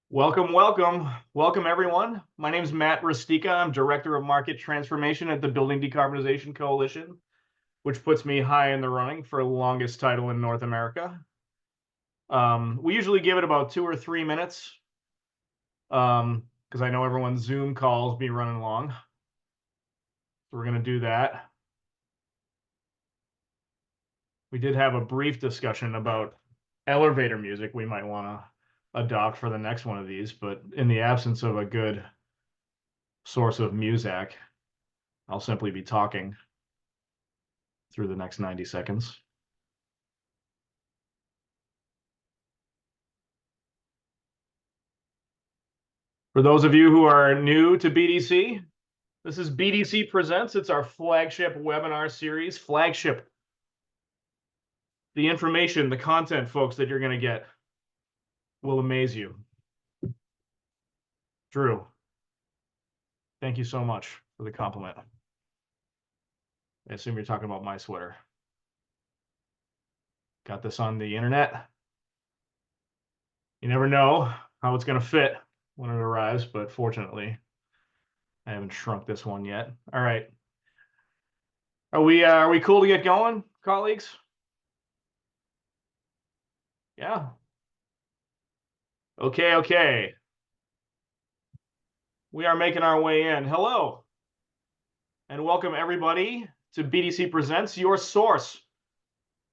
Welcome, welcome, welcome everyone. My name is Matt Rustica. I'm Director of Market Transformation at the Building Decarbonization Coalition, which puts me high in the running for the longest title in North America. We usually give it about 2 or 3 minutes because I know everyone's Zoom calls be running long. So we're going to do that. We did have a brief discussion about elevator music we might want to adopt for the next one of these, but in the absence of a good source of music, I'll simply be talking through the next 90 seconds. For those of you who are new to BDC, this is BDC Presents. It's our flagship webinar series. Flagship. The information, the content, folks, that you're going to get will amaze you. Drew, thank you so much for the compliment. I assume you're talking about my sweater. Got this on the internet. You never know how it's going to fit when it arrives, but fortunately, I haven't shrunk this one yet. All right. Are we cool to get going, colleagues? Yeah. Okay. We are making our way in. Hello, and welcome everybody to BDC Presents, your source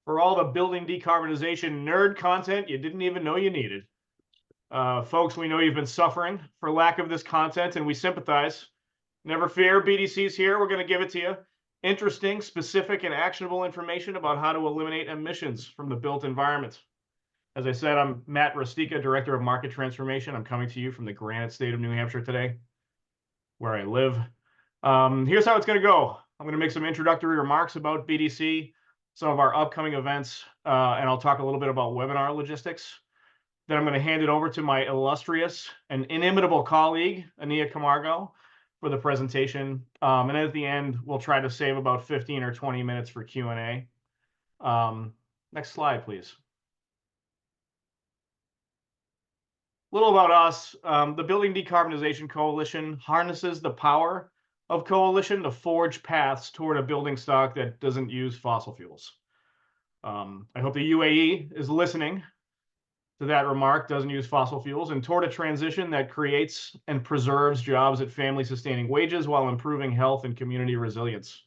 for all the building decarbonization nerd content you didn't even know you needed. Folks, we know you've been suffering for lack of this content, and we sympathize. Never fear, BDC's here. We're going to give it to you. Interesting, specific, and actionable information about how to eliminate emissions from the built environment. As I said, I'm Matt Rustica, Director of Market Transformation. I'm coming to you from the granite state of New Hampshire today, where I live. Here's how it's going to go. I'm going to make some introductory remarks about BDC, some of our upcoming events, and I'll talk a little bit about webinar logistics. Then I'm going to hand it over to my illustrious and inimitable colleague, Ania Camargo, for the presentation. And at the end, we'll try to save about 15 or 20 minutes for Q&A. Next slide, please. A little about us. The Building Decarbonization Coalition harnesses the power of coalition to forge paths toward a building stock that doesn't use fossil fuels. I hope the UAE is listening to that remark, doesn't use fossil fuels, and toward a transition that creates and preserves jobs at family-sustaining wages while improving health and community resilience.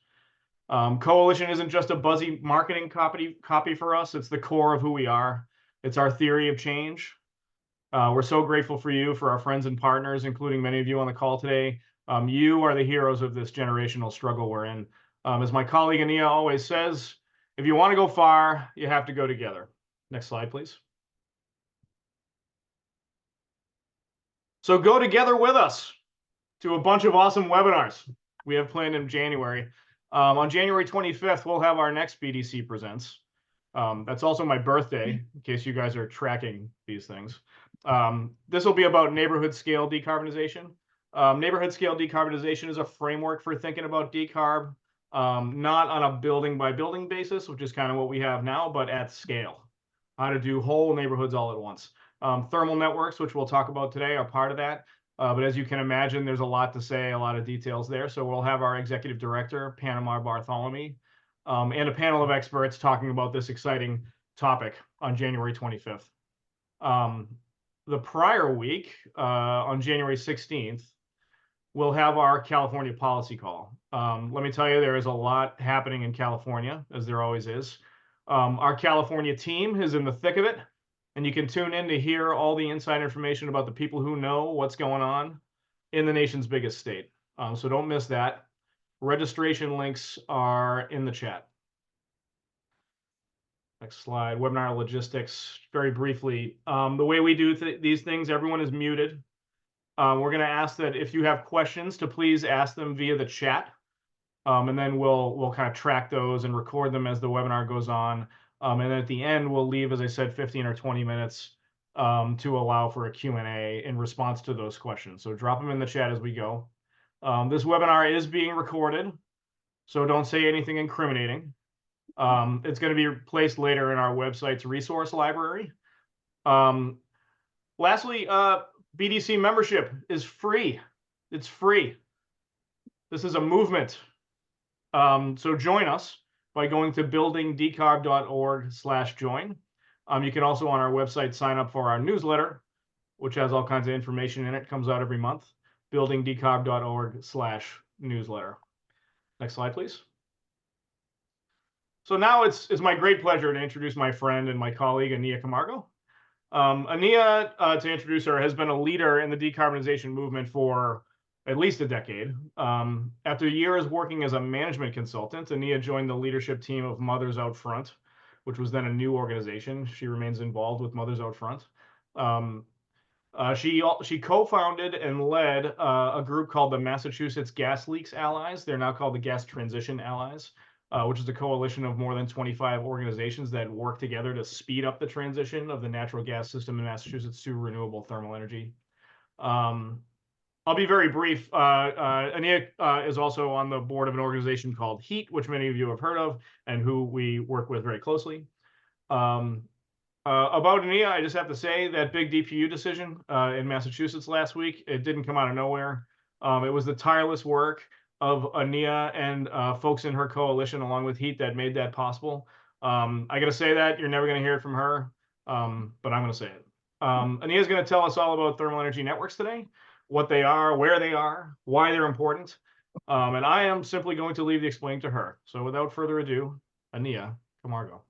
Coalition isn't just a buzzy marketing copy for us. It's the core of who we are. It's our theory of change. We're so grateful for you, for our friends and partners, including many of you on the call today. You are the heroes of this generational struggle we're in. As my colleague Ania always says, if you want to go far, you have to go together. Next slide, please. So go together with us to a bunch of awesome webinars we have planned in January. On January 25th, we'll have our next BDC Presents. That's also my birthday, in case you guys are tracking these things. This will be about neighborhood scale decarbonization. Neighborhood scale decarbonization is a framework for thinking about decarb, not on a building by building basis, which is kind of what we have now, but at scale. How to do whole neighborhoods all at once. Thermal networks, which we'll talk about today, are part of that. But as you can imagine, there's a lot to say, a lot of details there. So we'll have our executive director, Panama Bartholomew, and a panel of experts talking about this exciting topic on January 25th. The prior week, on January 16th, we'll have our California policy call. Let me tell you, there is a lot happening in California, as there always is. Our California team is in the thick of it, and you can tune in to hear all the inside information about the people who know what's going on in the nation's biggest state. So don't miss that. Registration links are in the chat. Next slide, webinar logistics, very briefly. The way we do these things, everyone is muted. We're going to ask that if you have questions to please ask them via the chat. And then we'll kind of track those and record them as the webinar goes on. And then at the end, we'll leave, as I said, 15 or 20 minutes to allow for a Q&A in response to those questions. So drop them in the chat as we go. This webinar is being recorded, so don't say anything incriminating. It's going to be placed later in our website's resource library. Lastly, BDC membership is free. It's free. This is a movement. So join us by going to buildingdecarb.org/join. You can also on our website sign up for our newsletter, which has all kinds of information in it. It comes out every month. buildingdecarb.org/newsletter. Next slide, please. So now it's my great pleasure to introduce my friend and my colleague, Ania Camargo. Ania, to introduce her, has been a leader in the decarbonization movement for at least a decade. After years working as a management consultant, Ania joined the leadership team of Mothers Out Front, which was then a new organization. She remains involved with Mothers Out Front. She co-founded and led a group called the Massachusetts Gas Leaks Allies. They're now called the Gas Transition Allies, which is a coalition of more than 25 organizations that work together to speed up the transition of the natural gas system in Massachusetts to renewable thermal energy. I'll be very brief. Ania is also on the board of an organization called HEAT, which many of you have heard of, and who we work with very closely. About Ania, I just have to say that big DPU decision in Massachusetts last week, it didn't come out of nowhere. It was the tireless work of Ania and folks in her coalition along with HEAT that made that possible. I got to say that. You're never going to hear it from her, but I'm going to say it. Ania is going to tell us all about thermal energy networks today, what they are, where they are, why they're important. And I am simply going to leave the explaining to her. So without further ado, Ania Camargo.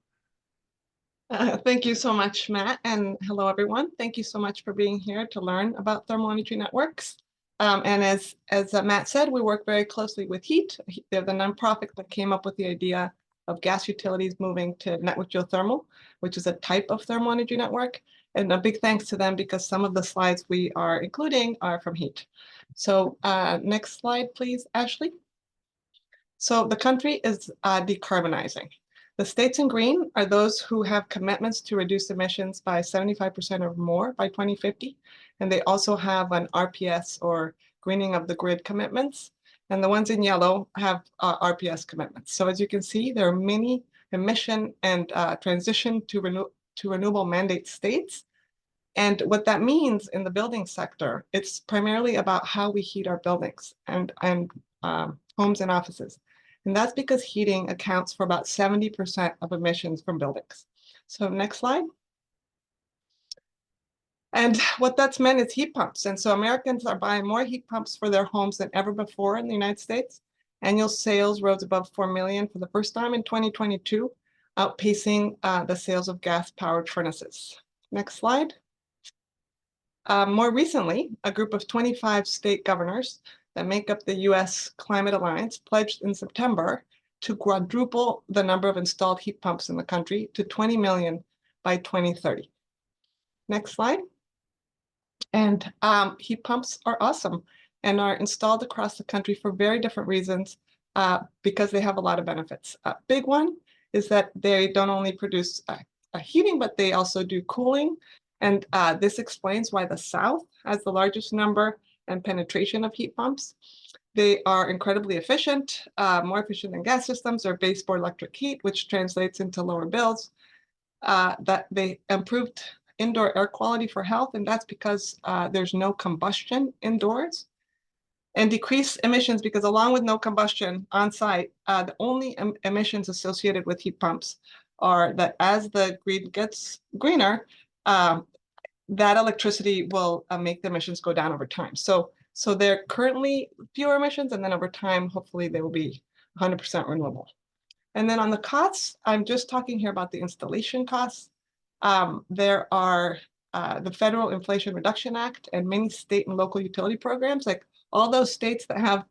Thank you so much, Matt, and hello, everyone. Thank you so much for being here to learn about thermal energy networks. And as Matt said, we work very closely with HEAT. They're the nonprofit that came up with the idea of gas utilities moving to network geothermal, which is a type of thermal energy network. And a big thanks to them because some of the slides we are including are from HEAT. So next slide, please, Ashley. So the country is decarbonizing. The states in green are those who have commitments to reduce emissions by 75% or more by 2050. And they also have an RPS or greening of the grid commitments. And the ones in yellow have RPS commitments. So as you can see, there are many emission and transition to renewable mandate states. And what that means in the building sector, it's primarily about how we heat our buildings and homes and offices. And that's because heating accounts for about 70% of emissions from buildings. So next slide. And what that's meant is heat pumps. And so Americans are buying more heat pumps for their homes than ever before in the United States. Annual sales rose above 4 million for the first time in 2022, outpacing the sales of gas-powered furnaces. Next slide. More recently, a group of 25 state governors that make up the U.S. Climate Alliance pledged in September to quadruple the number of installed heat pumps in the country to 20 million by 2030. Next slide. And heat pumps are awesome and are installed across the country for very different reasons because they have a lot of benefits. A big one is that they don't only produce heating, but they also do cooling. And this explains why the South has the largest number and penetration of heat pumps. They are incredibly efficient, more efficient than gas systems or baseboard electric heat, which translates into lower bills. That they improved indoor air quality for health, and that's because there's no combustion indoors. And decrease emissions because along with no combustion on site, the only emissions associated with heat pumps are that as the grid gets greener, that electricity will make the emissions go down over time. So they're currently fewer emissions, and then over time, hopefully they will be 100% renewable. And then on the costs, I'm just talking here about the installation costs. There are the Federal Inflation Reduction Act and many state and local utility programs, like all those states that have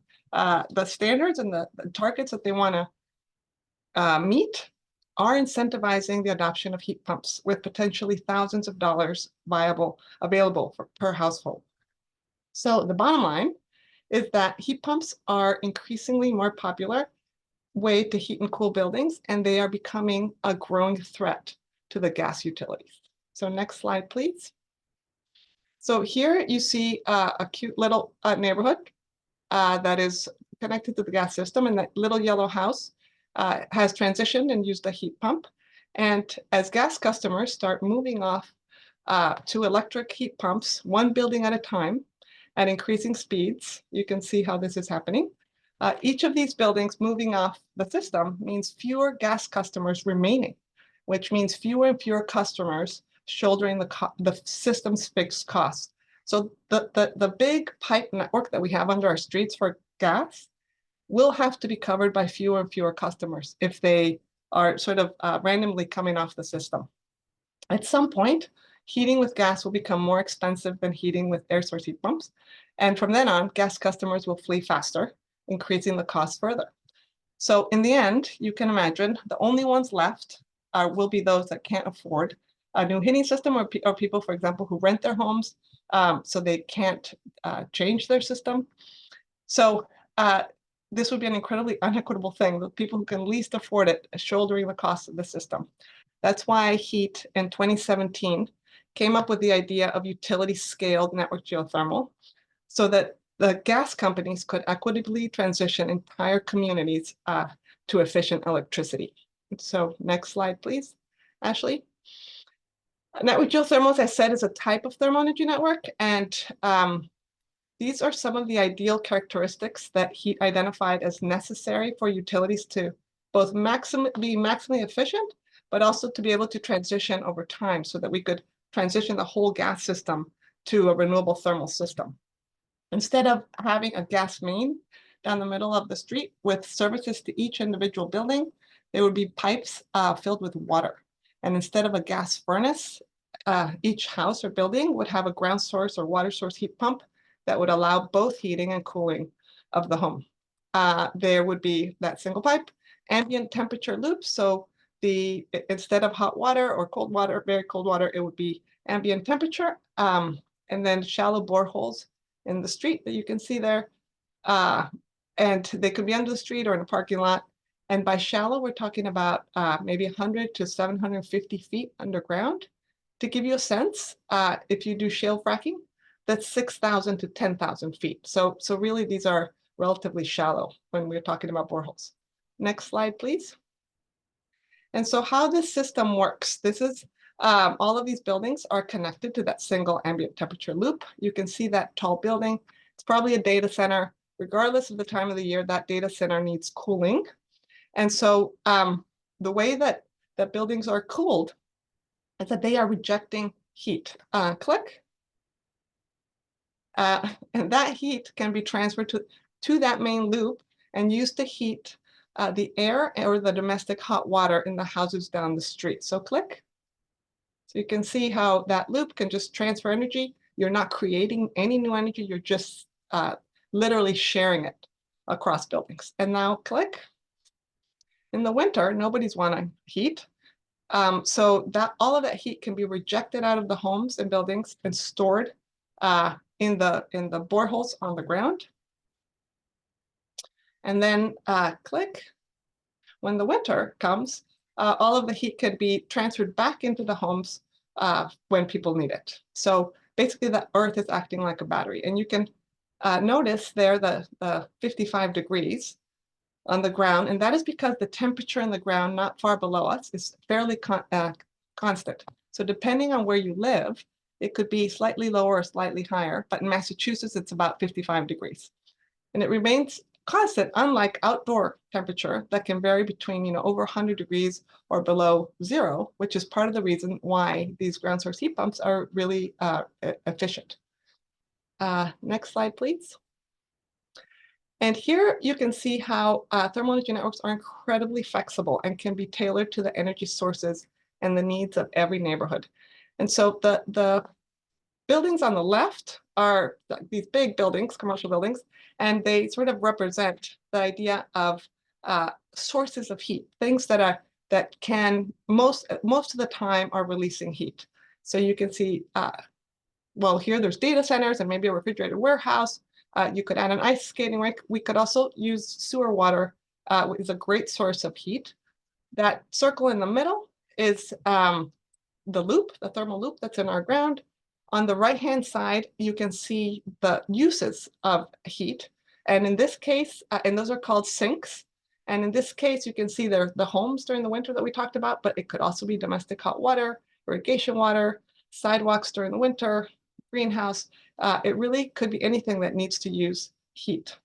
the standards and the targets that they want to meet are incentivizing the adoption of heat pumps with potentially thousands of dollars available per household. So the bottom line is that heat pumps are increasingly more popular way to heat and cool buildings, and they are becoming a growing threat to the gas utilities. So next slide, please. So here you see a cute little neighborhood that is connected to the gas system, and that little yellow house has transitioned and used a heat pump. And as gas customers start moving off to electric heat pumps, one building at a time, at increasing speeds. You can see how this is happening. Each of these buildings moving off the system means fewer gas customers remaining, which means fewer and fewer customers shouldering the system's fixed costs. So the big pipe network that we have under our streets for gas will have to be covered by fewer and fewer customers if they are sort of randomly coming off the system. At some point, heating with gas will become more expensive than heating with air source heat pumps. And from then on, gas customers will flee faster, increasing the cost further. So in the end, you can imagine the only ones left will be those that can't afford a new heating system, or people, for example, who rent their homes, so they can't change their system. So this would be an incredibly unequitable thing. The people who can least afford it shouldering the cost of the system. That's why HEAT in 2017 came up with the idea of utility-scaled network geothermal, so that the gas companies could equitably transition entire communities to efficient electricity. So next slide, please, Ashley. Network geothermal, as I said, is a type of thermal energy network, and these are some of the ideal characteristics that HEAT identified as necessary for utilities to both be maximally efficient, but also to be able to transition over time, so that we could transition the whole gas system to a renewable thermal system. Instead of having a gas main down the middle of the street with services to each individual building, there would be pipes filled with water. And instead of a gas furnace, each house or building would have a ground source or water source heat pump that would allow both heating and cooling of the home. There would be that single pipe, ambient temperature loop. So instead of hot water or cold water, very cold water, it would be ambient temperature. And then shallow boreholes in the street that you can see there. And they could be under the street or in a parking lot. And by shallow, we're talking about maybe 100 to 750 feet underground. To give you a sense, if you do shale fracking, that's 6,000 to 10,000 feet. So really, these are relatively shallow when we're talking about boreholes. Next slide, please. And so how this system works, this is all of these buildings are connected to that single ambient temperature loop. You can see that tall building. It's probably a data center. Regardless of the time of the year, that data center needs cooling. And so the way that buildings are cooled is that they are rejecting heat. Click. And that heat can be transferred to that main loop and used to heat the air or the domestic hot water in the houses down the street. So click. So you can see how that loop can just transfer energy. You're not creating any new energy. You're just literally sharing it across buildings. And now click. In the winter, nobody's wanting heat. So that all of that heat can be rejected out of the homes and buildings and stored in the boreholes on the ground. And then click. When the winter comes, all of the heat can be transferred back into the homes when people need it. So basically, the earth is acting like a battery. And you can notice there the 55 degrees on the ground. And that is because the temperature in the ground not far below us is fairly constant. So depending on where you live, it could be slightly lower or slightly higher. But in Massachusetts, it's about 55 degrees. And it remains constant, unlike outdoor temperature that can vary between over 100 degrees or below zero, which is part of the reason why these ground source heat pumps are really efficient. Next slide, please. And here you can see how thermal energy networks are incredibly flexible and can be tailored to the energy sources and the needs of every neighborhood. And so the buildings on the left are these big buildings, commercial buildings, and they sort of represent the idea of sources of heat, things that can most of the time are releasing heat. So you can see, well, here there's data centers and maybe a refrigerated warehouse. You could add an ice skating rink. We could also use sewer water, which is a great source of heat. That circle in the middle is the loop, the thermal loop that's in our ground. On the right-hand side, you can see the uses of heat. And in this case, and those are called sinks. And in this case, you can see the homes during the winter that we talked about, but it could also be domestic hot water, irrigation water, sidewalks during the winter, greenhouse. It really could be anything that needs to use heat.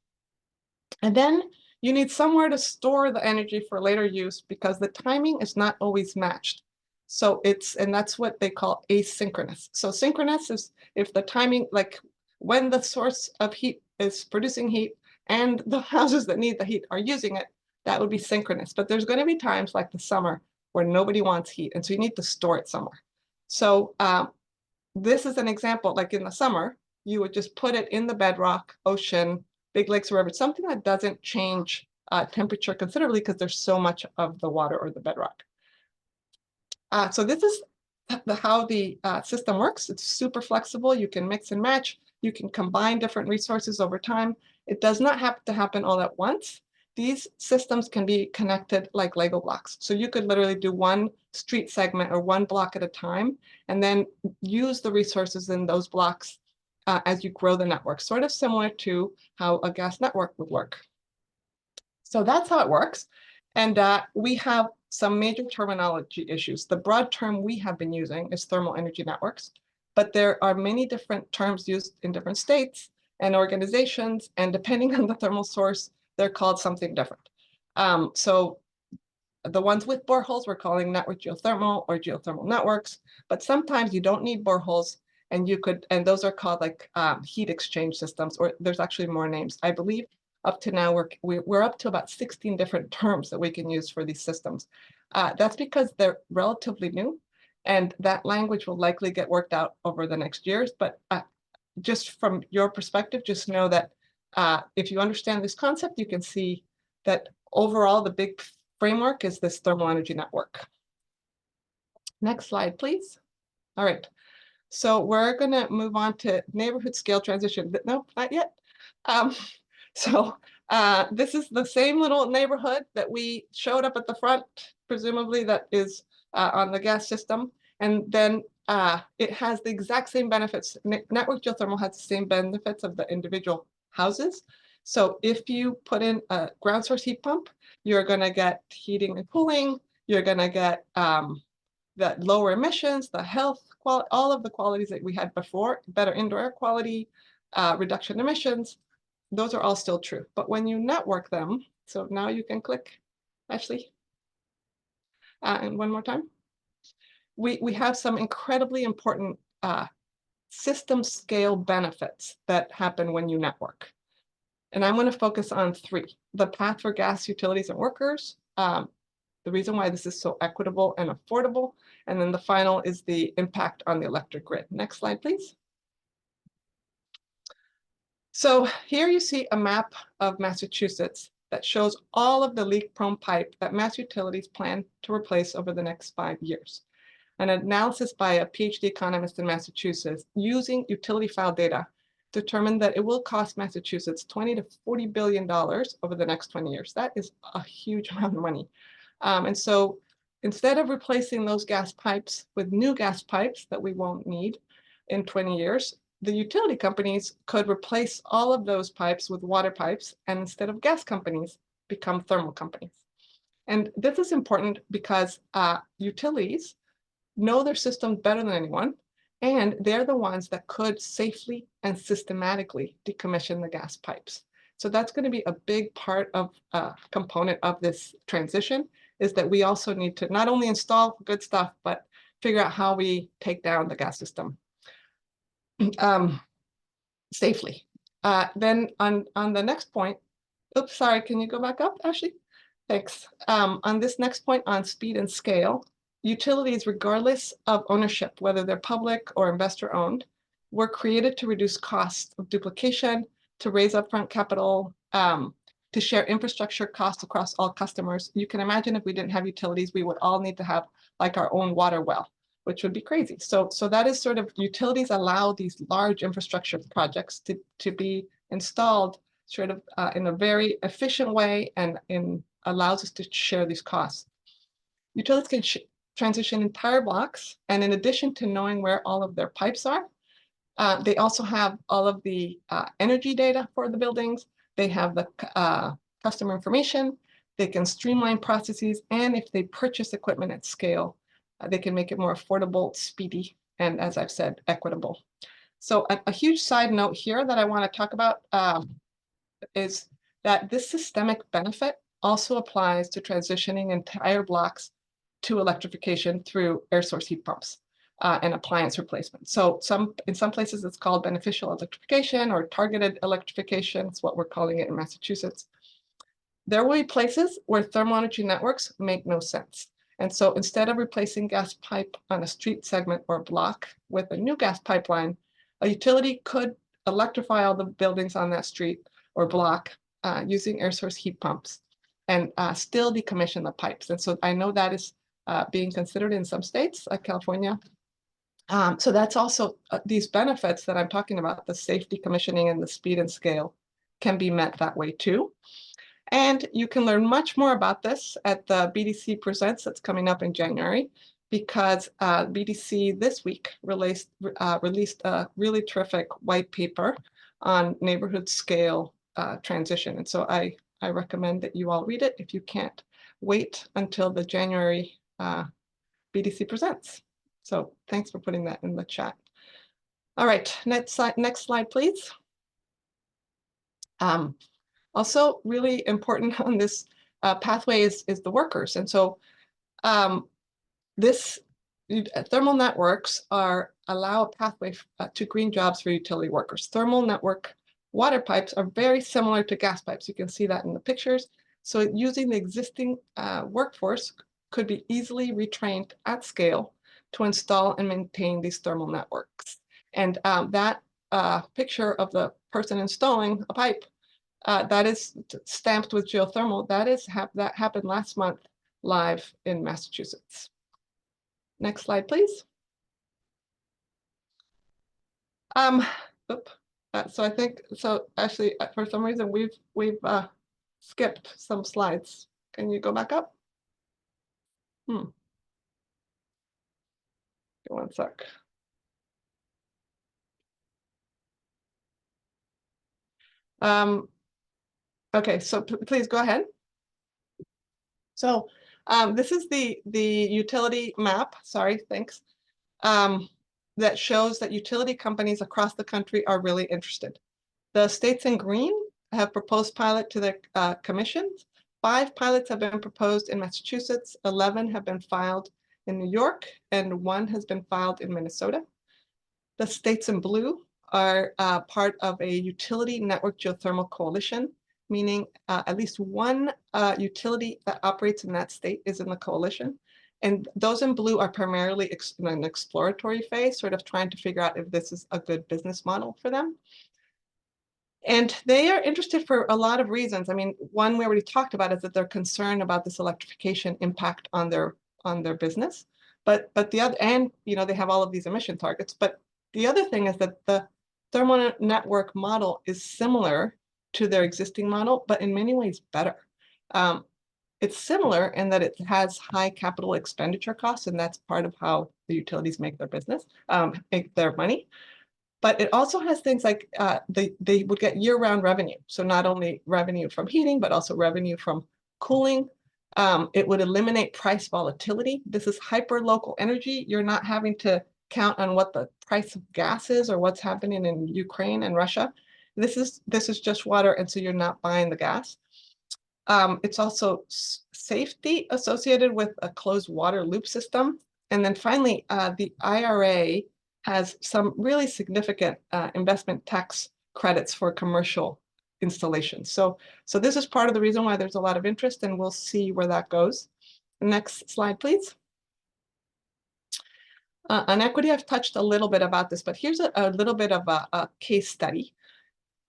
And then you need somewhere to store the energy for later use because the timing is not always matched. So and that's what they call asynchronous. So synchronous is if the timing, like when the source of heat is producing heat and the houses that need the heat are using it, that would be synchronous. But there's going to be times like the summer where nobody wants heat. And so you need to store it somewhere. So this is an example, like in the summer, you would just put it in the bedrock, ocean, big lakes, or wherever, something that doesn't change temperature considerably because there's so much of the water or the bedrock. So this is how the system works. It's super flexible. You can mix and match. You can combine different resources over time. It does not have to happen all at once. These systems can be connected like Lego blocks. So you could literally do one street segment or one block at a time, and then use the resources in those blocks as you grow the network, sort of similar to how a gas network would work. So that's how it works. And we have some major terminology issues. The broad term we have been using is thermal energy networks, but there are many different terms used in different states and organizations, and depending on the thermal source, they're called something different. So the ones with boreholes, we're calling network geothermal or geothermal networks, but sometimes you don't need boreholes, and those are called like heat exchange systems, or there's actually more names. I believe up to now, we're up to about 16 different terms that we can use for these systems. That's because they're relatively new, and that language will likely get worked out over the next years. But just from your perspective, just know that if you understand this concept, you can see that overall the big framework is this thermal energy network. Next slide, please. All right. So we're going to move on to neighborhood scale transition. No, not yet. So this is the same little neighborhood that we showed up at the front, presumably that is on the gas system. And then it has the exact same benefits. Network geothermal has the same benefits of the individual houses. So if you put in a ground source heat pump, you're going to get heating and cooling. You're going to get the lower emissions, the health quality, all of the qualities that we had before, better indoor air quality, reduction in emissions. Those are all still true. But when you network them, so now you can click, Ashley, and one more time. We have some incredibly important system scale benefits that happen when you network. And I'm going to focus on three: the path for gas utilities and workers, the reason why this is so equitable and affordable, and then the final is the impact on the electric grid. Next slide, please. So here you see a map of Massachusetts that shows all of the leak-prone pipe that Mass Utilities plan to replace over the next 5 years. An analysis by a PhD economist in Massachusetts using utility file data determined that it will cost Massachusetts $20 to $40 billion over the next 20 years. That is a huge amount of money. And so instead of replacing those gas pipes with new gas pipes that we won't need in 20 years, the utility companies could replace all of those pipes with water pipes, and instead of gas companies, become thermal companies. And this is important because utilities know their system better than anyone, and they're the ones that could safely and systematically decommission the gas pipes. So that's going to be a big part of component of this transition, is that we also need to not only install good stuff, but figure out how we take down the gas system safely. Then on the next point, oops, sorry, can you go back up, Ashley? Thanks. On this next point on speed and scale, utilities, regardless of ownership, whether they're public or investor owned, were created to reduce costs of duplication, to raise upfront capital, to share infrastructure costs across all customers. You can imagine if we didn't have utilities, we would all need to have like our own water well, which would be crazy. So that is sort of, utilities allow these large infrastructure projects to be installed sort of in a very efficient way, and allows us to share these costs. Utilities can transition entire blocks, and in addition to knowing where all of their pipes are, they also have all of the energy data for the buildings. They have the customer information. They can streamline processes, and if they purchase equipment at scale, they can make it more affordable, speedy, and as I've said, equitable. So a huge side note here that I want to talk about is that this systemic benefit also applies to transitioning entire blocks to electrification through air source heat pumps and appliance replacement. So in some places it's called beneficial electrification or targeted electrification. It's what we're calling it in Massachusetts. There will be places where thermal energy networks make no sense. And so instead of replacing gas pipe on a street segment or block with a new gas pipeline, a utility could electrify all the buildings on that street or block using air source heat pumps and still decommission the pipes. And so I know that is being considered in some states like California. So that's also these benefits that I'm talking about, the safe decommissioning and the speed and scale can be met that way too. And you can learn much more about this at the BDC Presents that's coming up in January, because BDC this week released a really terrific white paper on neighborhood scale transition. And so I recommend that you all read it if you can't wait until the January BDC Presents. So thanks for putting that in the chat. All right, next slide, please. Also really important on this pathway is the workers. And so this thermal networks allow a pathway to green jobs for utility workers. Thermal network water pipes are very similar to gas pipes. You can see that in the pictures. So using the existing workforce could be easily retrained at scale to install and maintain these thermal networks. And that picture of the person installing a pipe that is stamped with geothermal, that happened last month live in Massachusetts. Next slide, please. So I think, actually, for some reason, we've skipped some slides. Can you go back up? One sec. Okay, so please go ahead. So this is the utility map, sorry, thanks, that shows that utility companies across the country are really interested. The states in green have proposed pilot to the commissions. 5 pilots have been proposed in Massachusetts, 11 have been filed in New York, and 1 has been filed in Minnesota. The states in blue are part of a utility network geothermal coalition, meaning at least one utility that operates in that state is in the coalition. And those in blue are primarily in an exploratory phase, sort of trying to figure out if this is a good business model for them. And they are interested for a lot of reasons. I mean, one we already talked about is that they're concerned about this electrification impact on their business. But the other, and they have all of these emission targets. But the other thing is that the thermal network model is similar to their existing model, but in many ways better. It's similar in that it has high capital expenditure costs, and that's part of how the utilities make their business, make their money. But it also has things like they would get year-round revenue. So not only revenue from heating, but also revenue from cooling. It would eliminate price volatility. This is hyper-local energy. You're not having to count on what the price of gas is or what's happening in Ukraine and Russia. This is just water, and so you're not buying the gas. It's also safety associated with a closed water loop system. And then finally, the IRA has some really significant investment tax credits for commercial installations. So this is part of the reason why there's a lot of interest, and we'll see where that goes. Next slide, please. On equity, I've touched a little bit about this, but here's a little bit of a case study.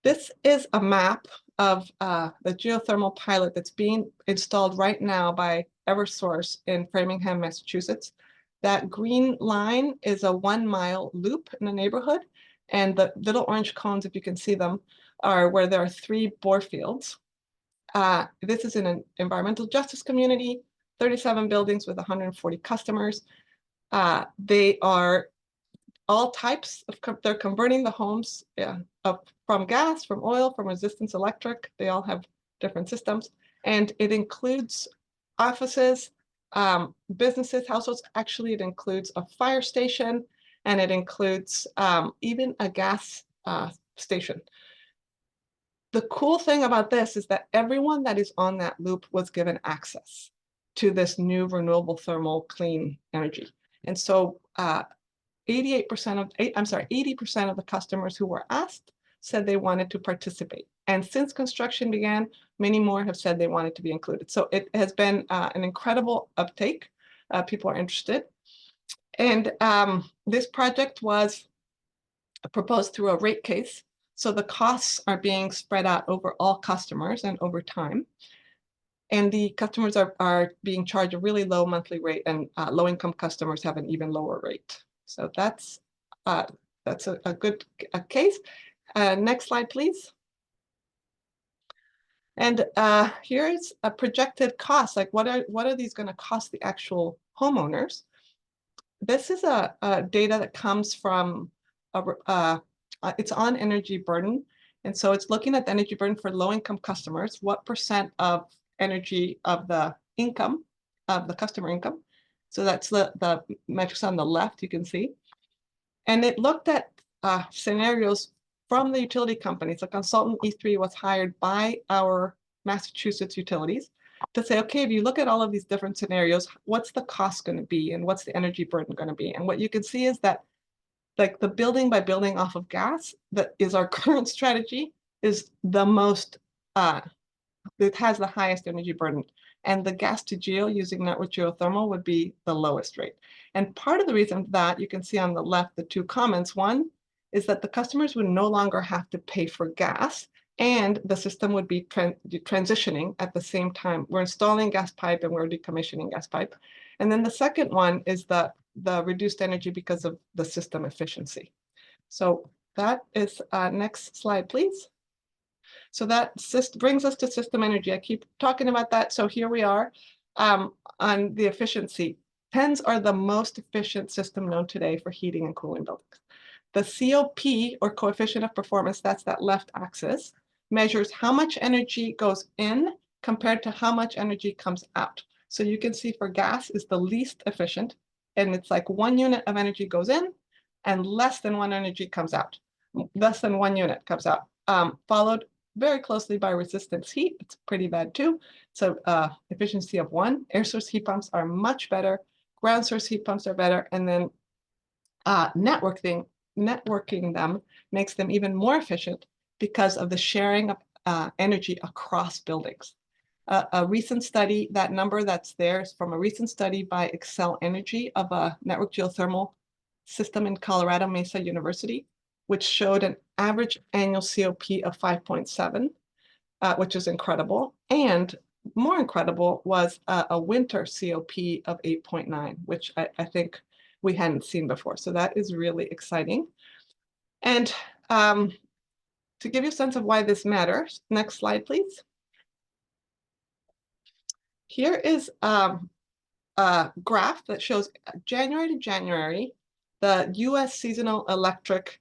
This is a map of the geothermal pilot that's being installed right now by Eversource in Framingham, Massachusetts. That green line is a 1-mile loop in a neighborhood, and the little orange cones, if you can see them, are where there are 3 bore fields. This is in an environmental justice community, 37 buildings with 140 customers. They are all types of, they're converting the homes from gas, from oil, from resistance electric. They all have different systems, and it includes offices, businesses, households. Actually, it includes a fire station and it includes even a gas station. The cool thing about this is that everyone that is on that loop was given access to this new renewable thermal clean energy. And so 80% of the customers who were asked said they wanted to participate. And since construction began, many more have said they wanted to be included. So it has been an incredible uptake. People are interested. And this project was proposed through a rate case. So the costs are being spread out over all customers and over time. And the customers are being charged a really low monthly rate, and low-income customers have an even lower rate. So that's a good case. Next slide, please. And here's a projected cost. Like, what are these going to cost the actual homeowners? This is a data that comes from it's on energy burden. And so it's looking at the energy burden for low-income customers, what percent of energy of the income, of the customer income. So that's the metrics on the left, you can see. And it looked at scenarios from the utility companies. The consultant E3 was hired by our Massachusetts utilities to say, okay, if you look at all of these different scenarios, what's the cost going to be and what's the energy burden going to be? And what you can see is that, like, the building by building off of gas, that is our current strategy, is the most, it has the highest energy burden. And the gas to geo using network geothermal would be the lowest rate. And part of the reason that you can see on the left, the two comments, one is that the customers would no longer have to pay for gas, and the system would be transitioning at the same time. We're installing gas pipe and we're decommissioning gas pipe. And then the second one is the reduced energy because of the system efficiency. So that is, next slide, please. So that brings us to system energy. I keep talking about that. So here we are on the efficiency. TENs are the most efficient system known today for heating and cooling buildings. The COP, or coefficient of performance, that's that left axis, measures how much energy goes in compared to how much energy comes out. So you can see for gas is the least efficient, and it's like 1 unit of energy goes in and less than 1 energy comes out. Less than 1 unit comes out, followed very closely by resistance heat. It's pretty bad too. So efficiency of 1. Air source heat pumps are much better. Ground source heat pumps are better. And then networking them makes them even more efficient because of the sharing of energy across buildings. A recent study, that number that's there is from a recent study by Excel Energy of a network geothermal system in Colorado Mesa University, which showed an average annual COP of 5.7, which is incredible. And more incredible was a winter COP of 8.9, which I think we hadn't seen before. So that is really exciting. And to give you a sense of why this matters, next slide, please. Here is a graph that shows January to January, the US seasonal electric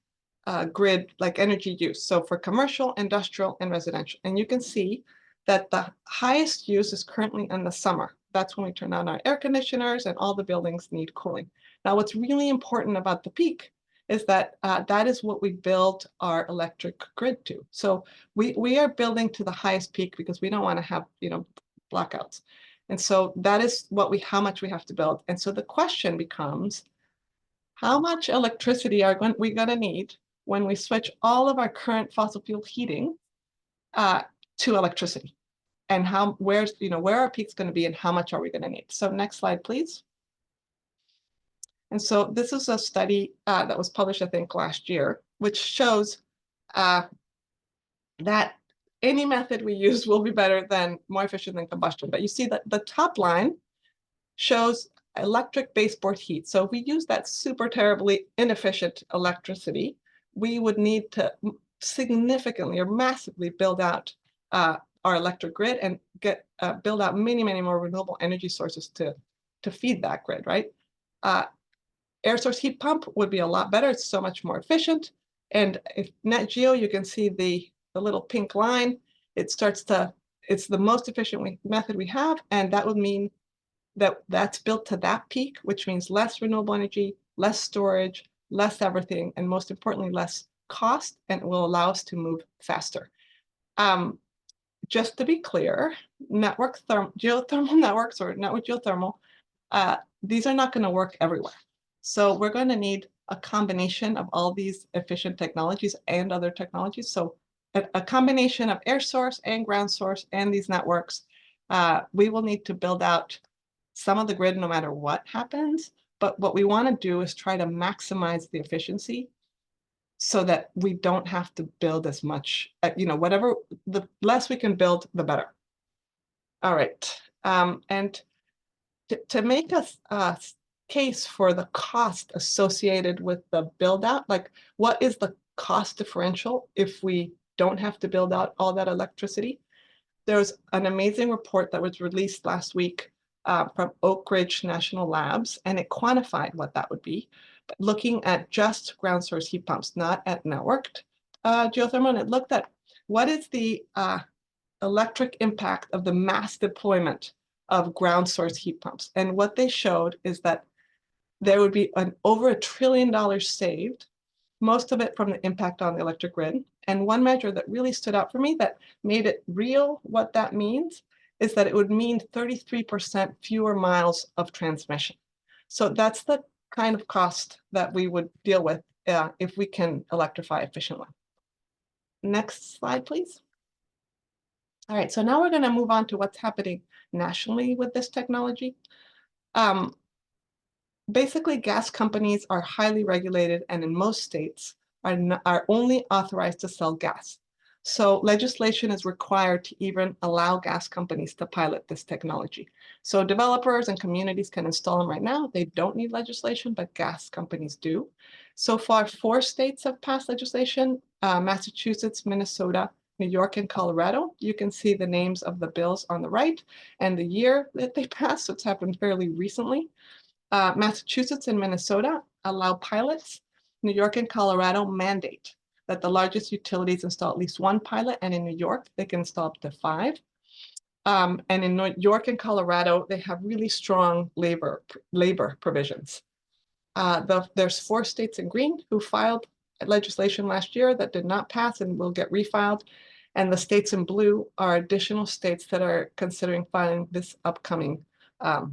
grid, like energy use. So for commercial, industrial, and residential. And you can see that the highest use is currently in the summer. That's when we turn on our air conditioners and all the buildings need cooling. Now, what's really important about the peak is that that is what we build our electric grid to. So we are building to the highest peak because we don't want to have, blackouts. And so that is how much we have to build. And so the question becomes, how much electricity are we going to need when we switch all of our current fossil fuel heating to electricity? And where are peaks going to be and how much are we going to need? So next slide, please. And so this is a study that was published, I think, last year, which shows that any method we use will be more efficient than combustion. But you see that the top line shows electric baseboard heat. So if we use that super terribly inefficient electricity, we would need to significantly or massively build out our electric grid and build out many, many more renewable energy sources to feed that grid, right? Air source heat pump would be a lot better. It's so much more efficient. And if net geo, you can see the little pink line. It's the most efficient method we have. And that would mean that's built to that peak, which means less renewable energy, less storage, less everything, and most importantly, less cost, and it will allow us to move faster. Just to be clear, geothermal networks or network geothermal, these are not going to work everywhere. So we're going to need a combination of all these efficient technologies and other technologies. So a combination of air source and ground source and these networks. We will need to build out some of the grid no matter what happens. But what we want to do is try to maximize the efficiency so that we don't have to build as much, whatever, the less we can build, the better. All right. And to make a case for the cost associated with the build out, like what is the cost differential if we don't have to build out all that electricity? There's an amazing report that was released last week from Oak Ridge National Labs, and it quantified what that would be, but looking at just ground source heat pumps, not at networked geothermal. And it looked at what is the electric impact of the mass deployment of ground source heat pumps. And what they showed is that there would be over $1 trillion saved, most of it from the impact on the electric grid. And one measure that really stood out for me that made it real, what that means, is that it would mean 33% fewer miles of transmission. So that's the kind of cost that we would deal with if we can electrify efficiently. Next slide, please. All right, so now we're going to move on to what's happening nationally with this technology. Basically, gas companies are highly regulated, and in most states are only authorized to sell gas. So legislation is required to even allow gas companies to pilot this technology. So developers and communities can install them right now. They don't need legislation, but gas companies do. So far, 4 states have passed legislation: Massachusetts, Minnesota, New York, and Colorado. You can see the names of the bills on the right and the year that they passed. So it's happened fairly recently. Massachusetts and Minnesota allow pilots. New York and Colorado mandate that the largest utilities install at least 1 pilot, and in New York, they can install up to 5. And in New York and Colorado, they have really strong labor provisions. There's 4 states in green who filed legislation last year that did not pass and will get refiled. And the states in blue are additional states that are considering filing this upcoming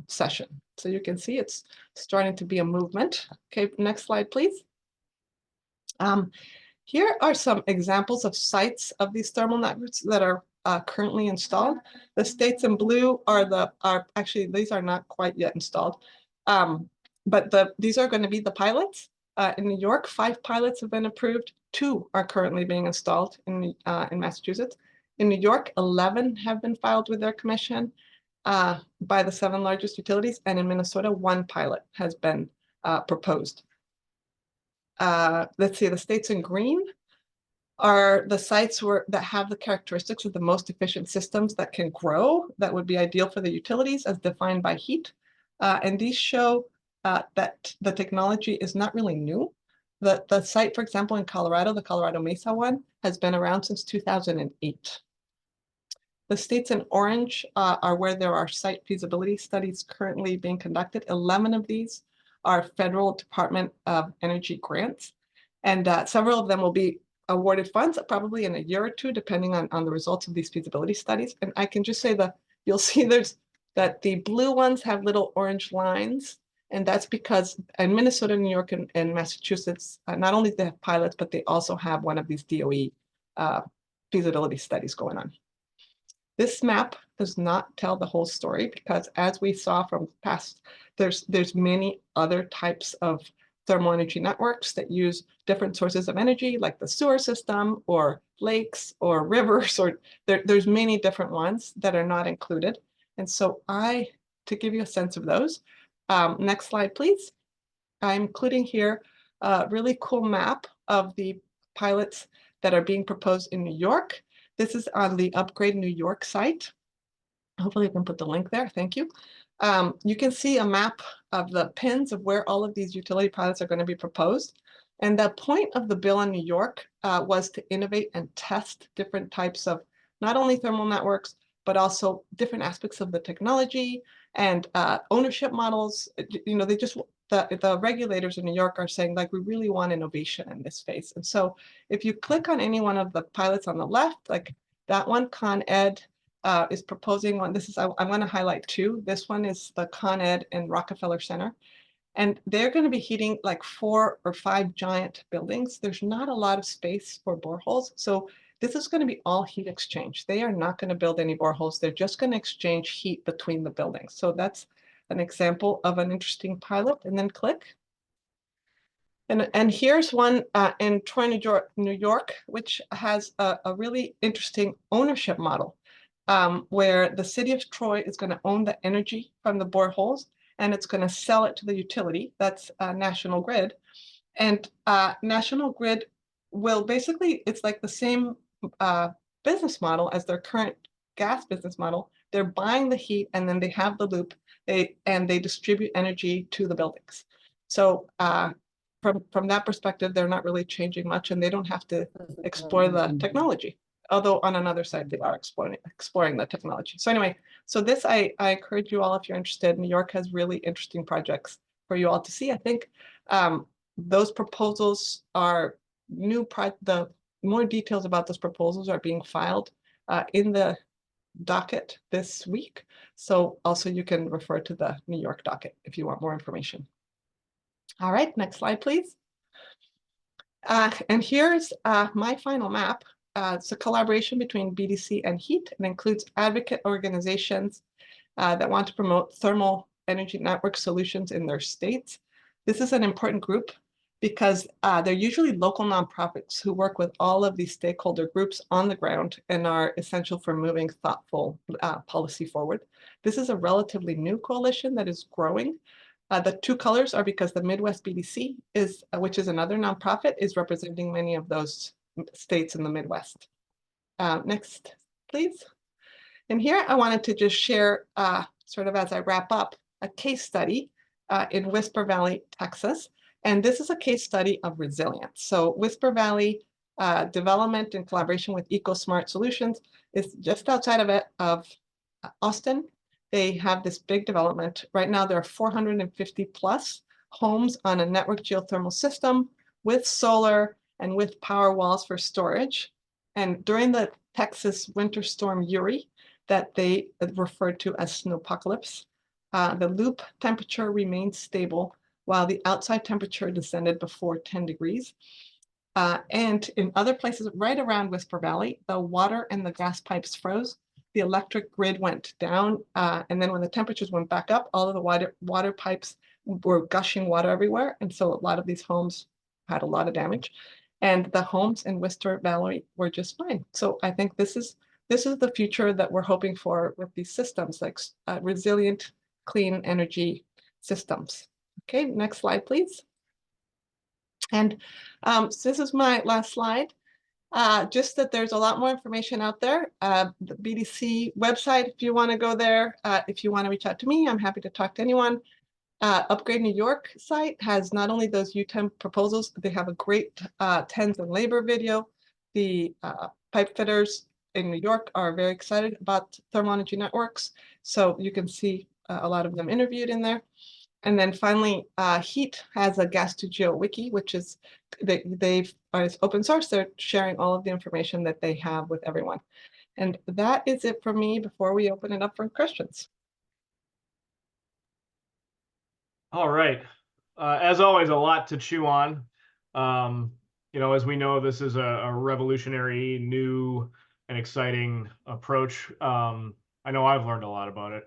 session. So you can see it's starting to be a movement. Okay, next slide, please. Here are some examples of sites of these thermal networks that are currently installed. The states in blue are actually, these are not quite yet installed, but these are going to be the pilots. In New York, 5 pilots have been approved. 2 are currently being installed in Massachusetts. In New York, 11 have been filed with their commission by the 7 largest utilities, and in Minnesota, 1 pilot has been proposed. Let's see, the states in green are the sites that have the characteristics of the most efficient systems that can grow, that would be ideal for the utilities as defined by heat. And these show that the technology is not really new. The site, for example, in Colorado, the Colorado Mesa one, has been around since 2008. The states in orange are where there are site feasibility studies currently being conducted. 11 of these are federal Department of Energy grants, and several of them will be awarded funds probably in a year or 2, depending on the results of these feasibility studies. And I can just say that you'll see that the blue ones have little orange lines, and that's because in Minnesota, New York, and Massachusetts, not only do they have pilots, but they also have one of these DOE feasibility studies going on. This map does not tell the whole story because, as we saw from past, there's many other types of thermal energy networks that use different sources of energy, like the sewer system or lakes or rivers, or there's many different ones that are not included. And so to give you a sense of those, next slide, please. I'm including here a really cool map of the pilots that are being proposed in New York. This is on the Upgrade New York site. Hopefully I can put the link there. Thank you. You can see a map of the pins of where all of these utility pilots are going to be proposed. And the point of the bill in New York was to innovate and test different types of not only thermal networks, but also different aspects of the technology and ownership models. They just the regulators in New York are saying, like, we really want innovation in this space. And so if you click on any one of the pilots on the left, like that one, Con Ed is proposing one. This is, I'm going to highlight two. This one is the Con Ed in Rockefeller Center. And they're going to be heating like 4 or 5 giant buildings. There's not a lot of space for boreholes. So this is going to be all heat exchange. They are not going to build any boreholes. They're just going to exchange heat between the buildings. So that's an example of an interesting pilot. And then click. And here's one in Troy, New York, which has a really interesting ownership model where the city of Troy is going to own the energy from the boreholes, and it's going to sell it to the utility. That's National Grid. And National Grid will basically, it's like the same business model as their current gas business model. They're buying the heat, and then they have the loop, and they distribute energy to the buildings. So from that perspective, they're not really changing much, and they don't have to explore the technology. Although on another side, they are exploring the technology. So anyway, so this, I encourage you all, if you're interested. New York has really interesting projects for you all to see. I think those proposals are the more details about those proposals are being filed in the docket this week. So also you can refer to the New York docket if you want more information. All right, next slide, please. And here's my final map. It's a collaboration between BDC and HEAT, and includes advocate organizations that want to promote thermal energy network solutions in their states. This is an important group because they're usually local nonprofits who work with all of these stakeholder groups on the ground and are essential for moving thoughtful policy forward. This is a relatively new coalition that is growing. The two colors are because the Midwest BDC is, which is another nonprofit, is representing many of those states in the Midwest. Next, please. And here I wanted to just share, sort of as I wrap up, a case study in Whisper Valley, Texas. And this is a case study of resilience. So Whisper Valley development in collaboration with EcoSmart Solutions is just outside of Austin. They have this big development. Right now, there are 450 plus homes on a network geothermal system with solar and with power walls for storage. And during the Texas winter storm Uri, that they referred to as snowpocalypse, the loop temperature remained stable while the outside temperature descended before 10 degrees. And in other places right around Whisper Valley, the water and the gas pipes froze. The electric grid went down, and then when the temperatures went back up, all of the water pipes were gushing water everywhere. And so a lot of these homes had a lot of damage. And the homes in Whisper Valley were just fine. So I think this is the future that we're hoping for with these systems, like resilient, clean energy systems. Okay, next slide, please. And so this is my last slide. Just that there's a lot more information out there. The BDC website, if you want to go there, if you want to reach out to me, I'm happy to talk to anyone. Upgrade New York site has not only those UTEM proposals, but they have a great TENS and labor video. The pipe fitters in New York are very excited about thermal energy networks. So you can see a lot of them interviewed in there. And then finally, HEAT has a gas to geo wiki, which is they've it's open source. They're sharing all of the information that they have with everyone. And that is it for me before we open it up for questions. All right. As always, a lot to chew on. As we know, this is a revolutionary, new, and exciting approach. I know I've learned a lot about it.